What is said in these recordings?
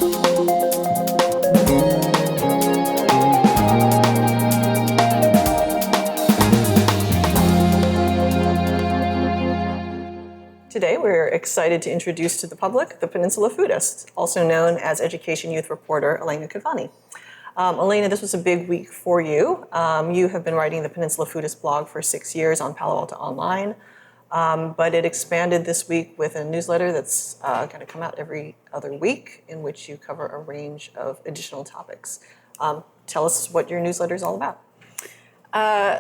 Today, we're excited to introduce to the public the Peninsula Foodist, also known as Education Youth Reporter Elena Cavani. Elena, this was a big week for you. You have been writing the Peninsula Foodist blog for 6 years on Palo Alto Online, but it expanded this week with a newsletter that's going to come out every other week, in which you cover a range of additional topics. Tell us what your newsletter is all about.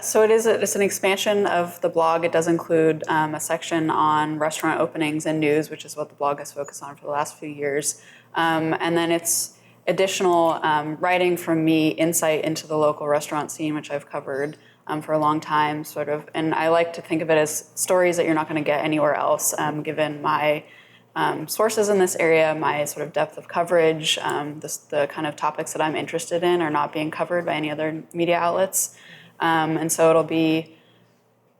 So it's an expansion of the blog. It does include a section on restaurant openings and news, which is what the blog has focused on for the last few years. And then it's additional writing from me, insight into the local restaurant scene, which I've covered for a long time, sort of. And I like to think of it as stories that you're not going to get anywhere else, given my sources in this area, my sort of depth of coverage, the kind of topics that I'm interested in are not being covered by any other media outlets. And so it'll be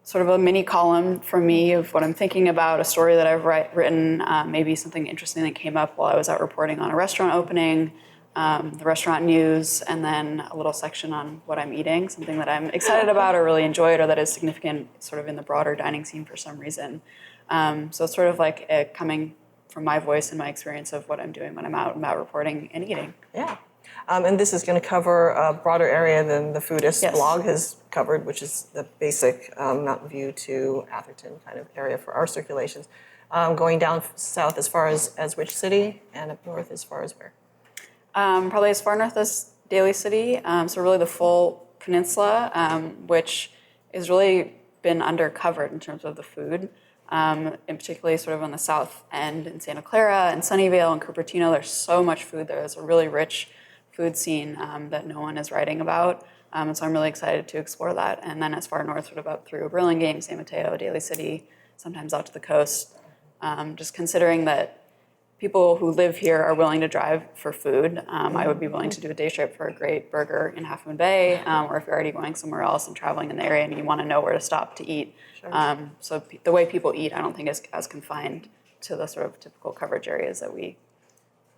sort of a mini column from me of what I'm thinking about, a story that I've written, maybe something interesting that came up while I was out reporting on a restaurant opening, the restaurant news, and then a little section on what I'm eating, something that I'm excited about or really enjoyed or that is significant sort of in the broader dining scene for some reason. So it's sort of like coming from my voice and my experience of what I'm doing when I'm out reporting and eating. Yeah. And this is going to cover a broader area than the Foodist Yes. blog has covered, which is the basic Mountain View to Atherton kind of area for our circulations. Going down south as far as which city, and up north as far as where? Probably as far north as Daly City, so really the full peninsula, which has really been undercovered in terms of the food, and particularly sort of on the south end in Santa Clara and Sunnyvale and Cupertino. There's so much food there. There's a really rich food scene that no one is writing about, and so I'm really excited to explore that. And then as far north, sort of up through Burlingame, San Mateo, Daly City, sometimes out to the coast, just considering that people who live here are willing to drive for food. I would be willing to do a day trip for a great burger in Half Moon Bay, or if you're already going somewhere else and traveling in the area and you want to know where to stop to eat. Sure. So the way people eat, I don't think is as confined to the sort of typical coverage areas that we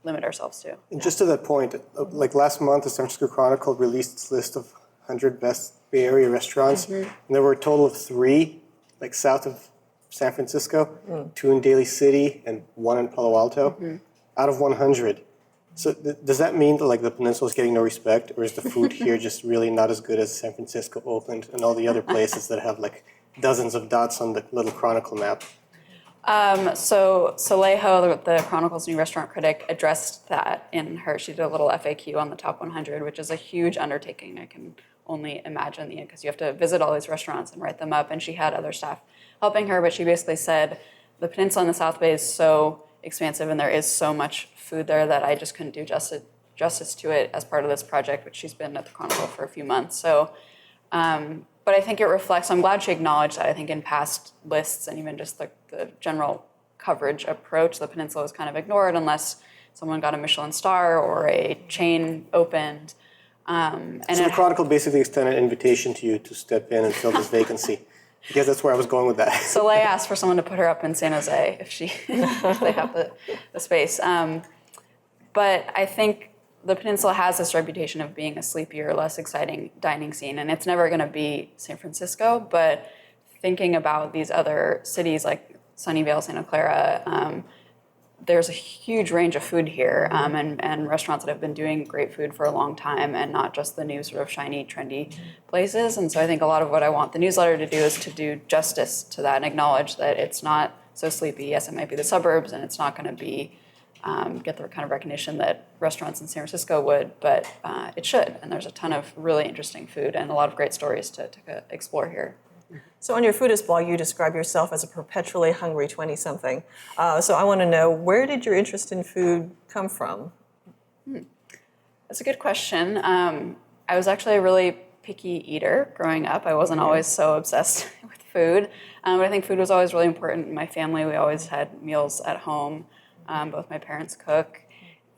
limit ourselves to. And just to that point, like last month, the San Francisco Chronicle released its list of 100 best Bay Area restaurants, and there were a total of 3, like south of San Francisco, 2 in Daly City, and 1 in Palo Alto, out of 100. So does that mean that like the peninsula is getting no respect, or is the food here just really not as good as San Francisco, Oakland, and all the other places that have like dozens of dots on the little Chronicle map? So Solejo, the Chronicle's new restaurant critic, addressed that in she did a little FAQ on the top 100, which is a huge undertaking. I can only imagine, because you have to visit all these restaurants and write them up, and she had other staff helping her, but she basically said the peninsula in the South Bay is so expansive and there is so much food there that I just couldn't do justice to it as part of this project, which she's been at the Chronicle for a few months. So, but I think it reflects, I'm glad she acknowledged that. I think in past lists and even just the general coverage approach, the peninsula was kind of ignored unless someone got a Michelin star or a chain opened. So the Chronicle basically extended an invitation to you to step in and fill this vacancy, because that's where I was going with that. Soleil asked for someone to put her up in San Jose if they have the space. But I think the peninsula has this reputation of being a sleepier, less exciting dining scene, and it's never going to be San Francisco. But thinking about these other cities like Sunnyvale, Santa Clara, there's a huge range of food here, and restaurants that have been doing great food for a long time, and not just the new sort of shiny, trendy places. And so I think a lot of what I want the newsletter to do is to do justice to that and acknowledge that it's not so sleepy. Yes, it might be the suburbs, and it's not going to be get the kind of recognition that restaurants in San Francisco would, but it should. And there's a ton of really interesting food and a lot of great stories to explore here. So on your Foodist blog, you describe yourself as a perpetually hungry 20-something. So I want to know, where did your interest in food come from? That's a good question. I was actually a really picky eater growing up. I wasn't always so obsessed with food, but I think food was always really important in my family. We always had meals at home. Both my parents cook.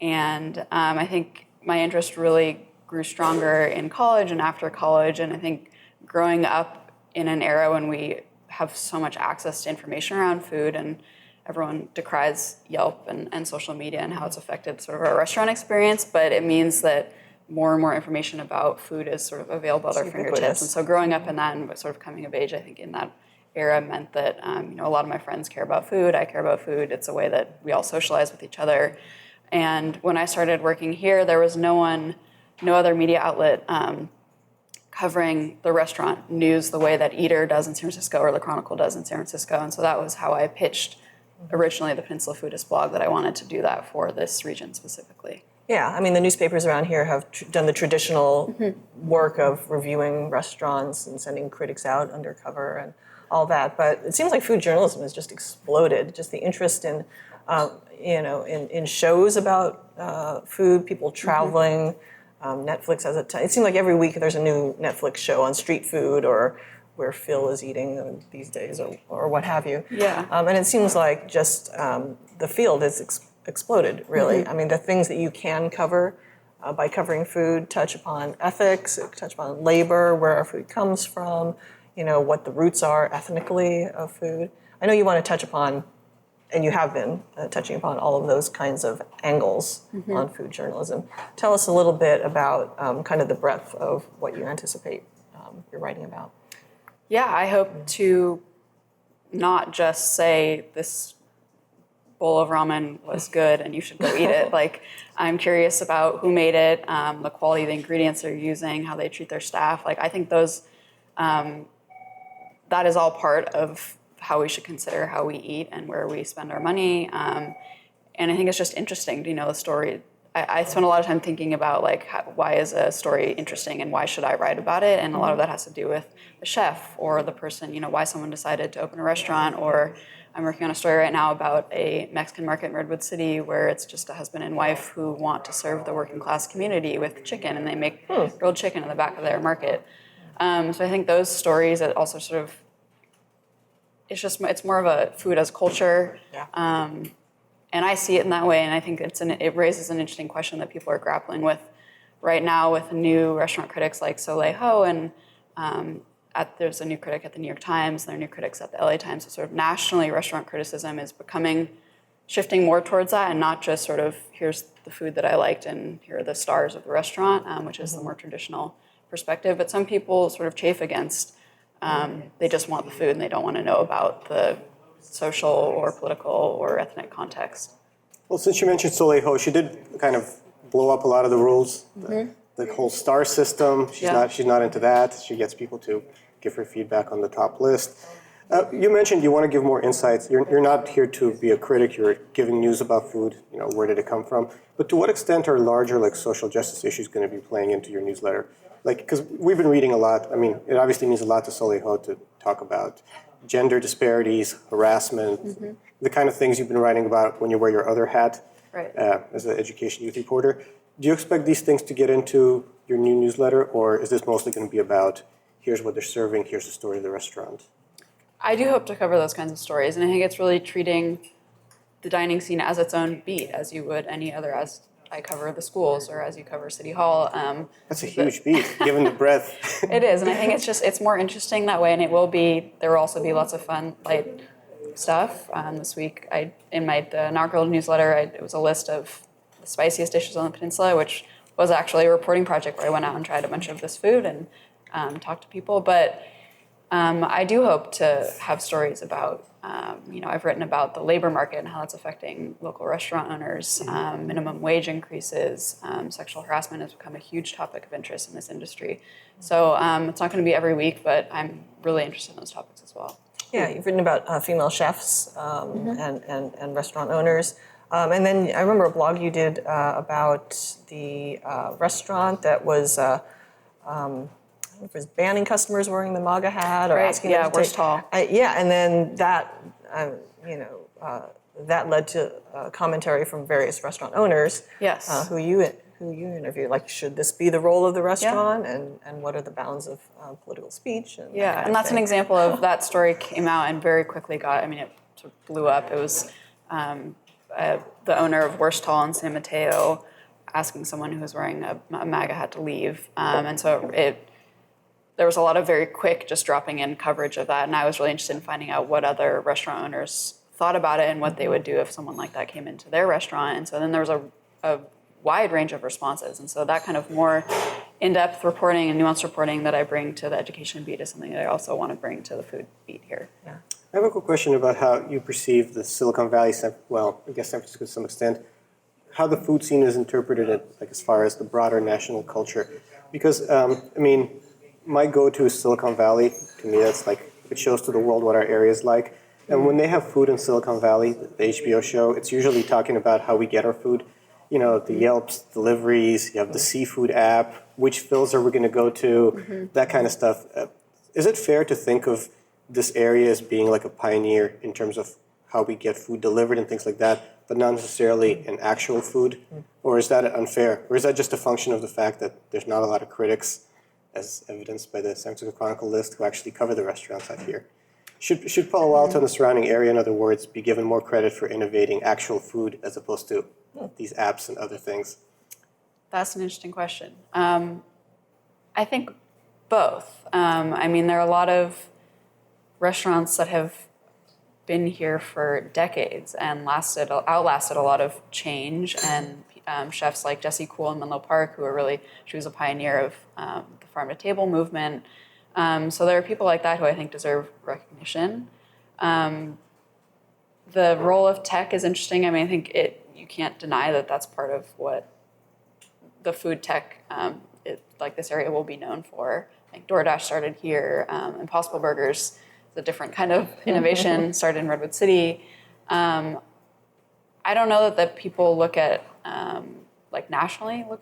And I think my interest really grew stronger in college and after college. And I think growing up in an era when we have so much access to information around food and everyone decries Yelp and social media and how it's affected sort of our restaurant experience, but it means that more and more information about food is sort of available at our fingertips. And so growing up in that and sort of coming of age, I think in that era meant that a lot of my friends care about food. I care about food. It's a way that we all socialize with each other. And when I started working here, there was no other media outlet covering the restaurant news the way that Eater does in San Francisco or The Chronicle does in San Francisco. And so that was how I pitched originally the Peninsula Foodist blog, that I wanted to do that for this region specifically. Yeah, I mean, the newspapers around here have done the traditional work of reviewing restaurants and sending critics out undercover and all that. But it seems like food journalism has just exploded. Just the interest in, in shows about food, people traveling. Netflix has it seems like every week there's a new Netflix show on street food or where Phil is eating these days or what have you. Yeah. And it seems like just the field has exploded, really. I mean, the things that you can cover by covering food touch upon ethics, touch upon labor, where our food comes from, what the roots are ethnically of food. I know you want to touch upon, and you have been touching upon all of those kinds of angles on food journalism. Tell us a little bit about kind of the breadth of what you anticipate you're writing about. Yeah, I hope to not just say this bowl of ramen was good and you should go eat it. Like, I'm curious about who made it, the quality of the ingredients they're using, how they treat their staff. Like, I think those, that is all part of how we should consider how we eat and where we spend our money. And I think it's just interesting to know the story. I spend a lot of time thinking about why is a story interesting and why should I write about it? And a lot of that has to do with the chef or the person, why someone decided to open a restaurant. Or I'm working on a story right now about a Mexican market in Redwood City where it's just a husband and wife who want to serve the working class community with chicken, and they make grilled chicken in the back of their market. So I think those stories that also sort of, it's more of a food as culture. Yeah. And I see it in that way, and I think it raises an interesting question that people are grappling with right now with new restaurant critics like Soleil Ho, and there's a new critic at the New York Times, and there are new critics at the LA Times. So sort of nationally, restaurant criticism is shifting more towards that, and not just sort of, here's the food that I liked and here are the stars of the restaurant, which is the more traditional perspective. But some people sort of chafe against, they just want the food and they don't want to know about the social or political or ethnic context. Well, since you mentioned Soleil Ho, she did kind of blow up a lot of the rules. The whole star system, she's not into that. She gets people to give her feedback on the top list. You mentioned you want to give more insights. You're not here to be a critic. You're giving news about food. Where did it come from? But to what extent are larger social justice issues going to be playing into your newsletter? Because we've been reading a lot. I mean, it obviously means a lot to Soleil Ho to talk about gender disparities, harassment, the kind of things you've been writing about when you wear your other hat as an education youth reporter. Do you expect these things to get into your new newsletter, or is this mostly going to be about here's what they're serving, here's the story of the restaurant? I do hope to cover those kinds of stories, and I think it's really treating the dining scene as its own beat, as you would any other, as I cover the schools or as you cover City Hall. That's a huge beat, given the breadth. It is, and I think it's more interesting that way, and there will also be lots of fun, light stuff. This week, in the inaugural newsletter, it was a list of the spiciest dishes on the peninsula, which was actually a reporting project where I went out and tried a bunch of this food and talked to people. But I do hope to have stories about, I've written about the labor market and how that's affecting local restaurant owners, minimum wage increases, sexual harassment has become a huge topic of interest in this industry. So it's not going to be every week, but I'm really interested in those topics as well. Yeah, you've written about female chefs and restaurant owners. And then I remember a blog you did about the restaurant that was if it was banning customers wearing the MAGA hat or asking them to Worst Hall. And then that, that led to commentary from various restaurant owners. Yes. Who you interviewed. Like, should this be the role of the restaurant, and what are the bounds of political speech? And that's an example of that story came out and very quickly it sort of blew up. It was the owner of Worst Hall in San Mateo asking someone who was wearing a MAGA hat to leave, and so there was a lot of very quick just dropping in coverage of that, and I was really interested in finding out what other restaurant owners thought about it and what they would do if someone like that came into their restaurant. And so then there was a wide range of responses. And so that kind of more in-depth reporting and nuanced reporting that I bring to the education beat is something that I also want to bring to the food beat here. Yeah. I have a quick question about how you perceive the Silicon Valley, well, I guess San Francisco to some extent, how the food scene is interpreted like as far as the broader national culture. Because, I mean, my go-to is Silicon Valley. To me, that's like, it shows to the world what our area is like. And when they have food in Silicon Valley, the HBO show, it's usually talking about how we get our food. You know, the Yelp's deliveries, you have the seafood app, which fills are we going to go to, that kind of stuff. Is it fair to think of this area as being like a pioneer in terms of how we get food delivered and things like that, but not necessarily an actual food? Or is that unfair? Or is that just a function of the fact that there's not a lot of critics, as evidenced by the San Francisco Chronicle list, who actually cover the restaurants out here? Should Palo Alto and the surrounding area, in other words, be given more credit for innovating actual food as opposed to these apps and other things? That's an interesting question. I think both. I mean, there are a lot of restaurants that have been here for decades and outlasted a lot of change, and chefs like Jessie Cool in Menlo Park, she was a pioneer of the farm to table movement. So there are people like that who I think deserve recognition. The role of tech is interesting. I mean, I think you can't deny that that's part of what the food tech, like this area will be known for. I think DoorDash started here, Impossible Burgers, a different kind of innovation, started in Redwood City. I don't know that people look at, nationally I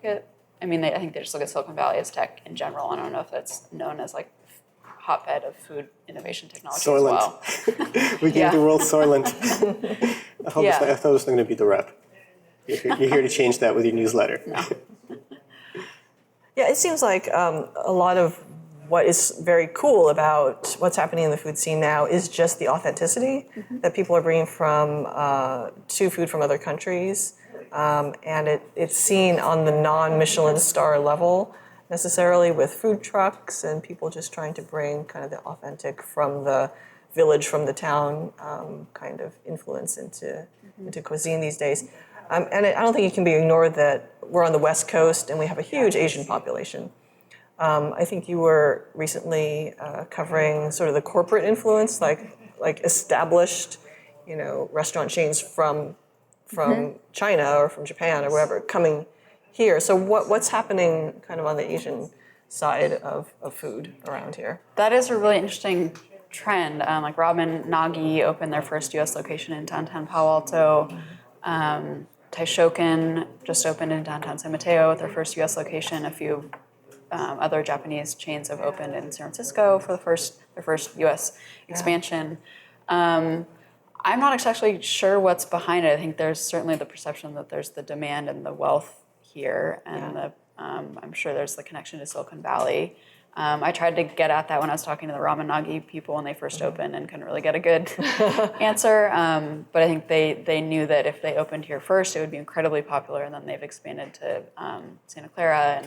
think they just look at Silicon Valley as tech in general. I don't know if it's known as like hotbed of food innovation technology Soylent. as well. We gave the world Soylent. I thought it was going to be the rep. You're here to change that with your newsletter. No. Yeah, it seems like a lot of what is very cool about what's happening in the food scene now is just the authenticity that people are bringing to food from other countries. And it's seen on the non-Michelin star level necessarily with food trucks and people just trying to bring kind of the authentic from the village, from the town kind of influence into cuisine these days. And I don't think it can be ignored that we're on the West Coast and we have a huge Asian population. I think you were recently covering sort of the corporate influence, like established, restaurant chains from China or from Japan or wherever coming here. So what's happening kind of on the Asian side of food around here? That is a really interesting trend. Like Ramen Nagi opened their first U.S. location in downtown Palo Alto. Taishoken just opened in downtown San Mateo with their first U.S. location. A few other Japanese chains have opened in San Francisco for their first U.S. expansion. I'm not exactly sure what's behind it. I think there's certainly the perception that there's the demand and the wealth here, and I'm sure there's the connection to Silicon Valley. I tried to get at that when I was talking to the Ramen Nagi people when they first opened and couldn't really get a good answer. But I think they knew that if they opened here first, it would be incredibly popular, and then they've expanded to Santa Clara.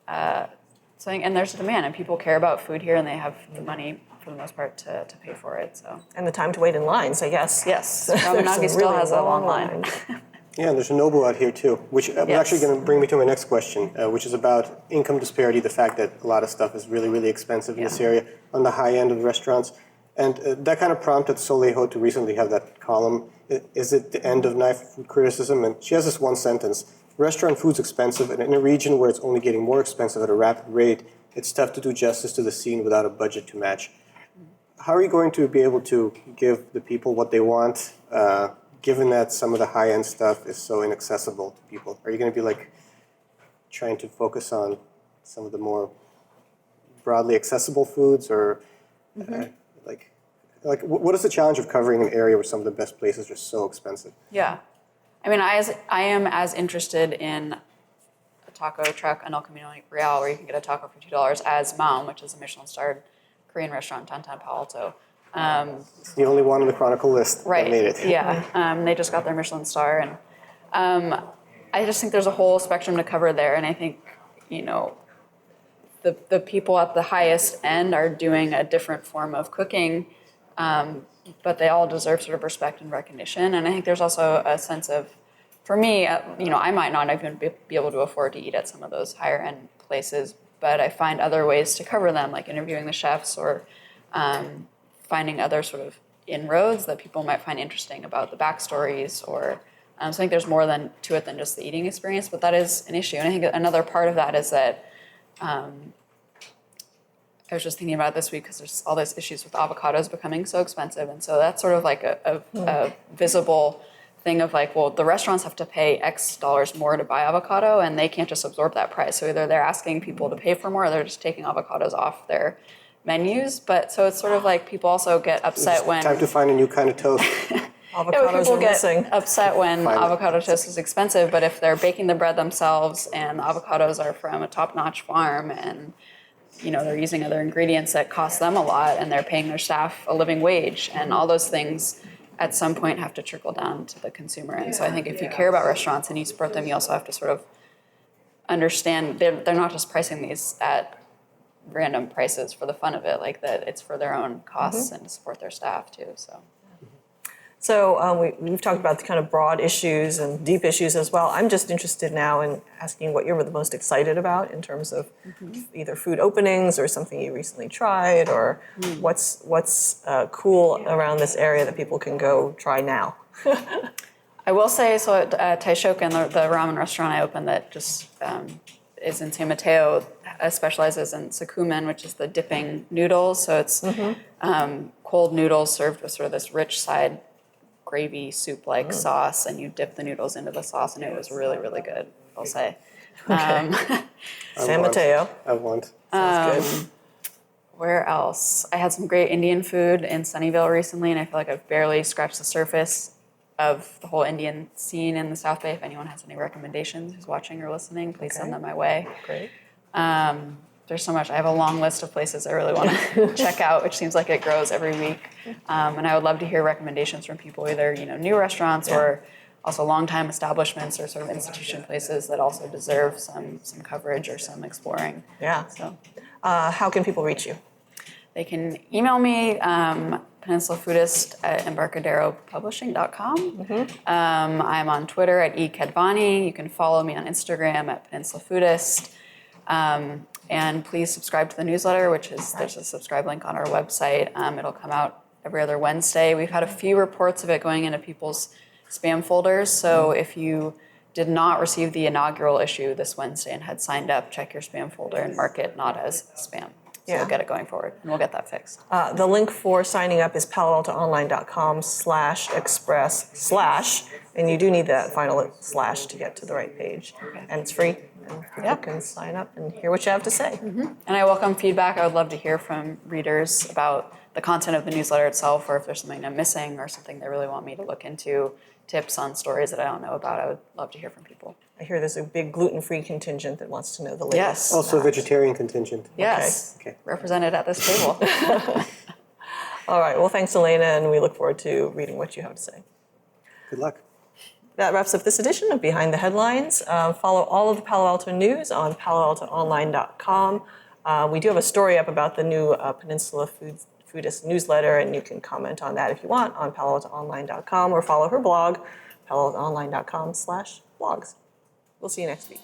And there's a demand, and people care about food here, and they have the money for the most part to pay for it. So and the time to wait in lines, I guess. Yes, Ramen Nagi still has a long line. Yeah, and there's a Nobu out here too, which is actually going to bring me to my next question, which is about income disparity, the fact that a lot of stuff is really, really expensive in this area on the high end of the restaurants. And that kind of prompted Soleiho to recently have that column, Is it the End of Knife Food Criticism? And she has this one sentence: restaurant food's expensive, and in a region where it's only getting more expensive at a rapid rate, it's tough to do justice to the scene without a budget to match. How are you going to be able to give the people what they want, given that some of the high-end stuff is so inaccessible to people? Are you going to be trying to focus on some of the more broadly accessible foods, or what is the challenge of covering an area where some of the best places are so expensive? Yeah, I mean, I am as interested in a taco truck in El Camino Real, where you can get a taco for $2, as Maum, which is a Michelin-starred Korean restaurant in downtown Palo Alto. It's the only one on the Chronicle list that made it. Yeah, they just got their Michelin star, and I just think there's a whole spectrum to cover there, and I think, the people at the highest end are doing a different form of cooking, but they all deserve sort of respect and recognition. And I think there's also a sense of, for me, I might not even be able to afford to eat at some of those higher end places, but I find other ways to cover them, like interviewing the chefs or finding other sort of inroads that people might find interesting about the backstories or so I think there's more to it than just the eating experience, but that is an issue. And I think another part of that is that I was just thinking about it this week because there's all these issues with avocados becoming so expensive. And so that's sort of like a visible thing of like, well, the restaurants have to pay X dollars more to buy avocado and they can't just absorb that price. So either they're asking people to pay for more or they're just taking avocados off their menus. But so it's sort of like people also get upset when... Time to find a new kind of toast. Avocados are missing. Upset when avocado toast is expensive, but if they're baking the bread themselves and the avocados are from a top-notch farm and they're using other ingredients that cost them a lot and they're paying their staff a living wage and all those things at some point have to trickle down to the consumer. And so I think if you care about restaurants and you support them, you also have to sort of understand they're not just pricing these at random prices for the fun of it, like that it's for their own costs and to support their staff too. So we've talked about the kind of broad issues and deep issues as well. I'm just interested now in asking what you're the most excited about in terms of either food openings or something you recently tried, or what's cool around this area that people can go try now. I will say, so at Taishoken, the ramen restaurant I opened that just is in San Mateo, specializes in sakumen, which is the dipping noodles. So it's cold noodles served with sort of this rich side gravy soup-like sauce, and you dip the noodles into the sauce, and it was really, really good, I'll say. Okay. San Mateo. I want. Sounds good. Where else? I had some great Indian food in Sunnyvale recently, and I feel like I've barely scratched the surface of the whole Indian scene in the South Bay. If anyone has any recommendations who's watching or listening, please send them my way. Great. There's so much. I have a long list of places I really want to check out, which seems like it grows every week. And I would love to hear recommendations from people, either new restaurants or also long-time establishments or sort of institution places that also deserve some coverage or some exploring. Yeah. So, how can people reach you? they can email me, Peninsula Foodist at embarcaderopublishing.com. I'm on Twitter at ekedvani. You can follow me on Instagram at Peninsula Foodist. And please subscribe to the newsletter, there's a subscribe link on our website. It'll come out every other Wednesday. We've had a few reports of it going into people's spam folders. So if you did not receive the inaugural issue this Wednesday and had signed up, check your spam folder and mark it not as spam. So we'll get it going forward, and we'll get that fixed. The link for signing up is paloaltoonline.com/express/ and you do need that final / to get to the right page. And it's free, and people can sign up and hear what you have to say. And I welcome feedback. I would love to hear from readers about the content of the newsletter itself, or if there's something I'm missing or something they really want me to look into, tips on stories that I don't know about. I would love to hear from people. I hear there's a big gluten-free contingent that wants to know the latest. Yes. Also a vegetarian contingent. Yes. Okay. Represented at this table. All right. Well, thanks, Elena, and we look forward to reading what you have to say. Good luck. That wraps up this edition of Behind the Headlines. Follow all of the Palo Alto news on paloaltoonline.com. We do have a story up about the new Peninsula Foodist newsletter, and you can comment on that if you want on paloaltoonline.com, or follow her blog, paloaltoonline.com/blogs. We'll see you next week.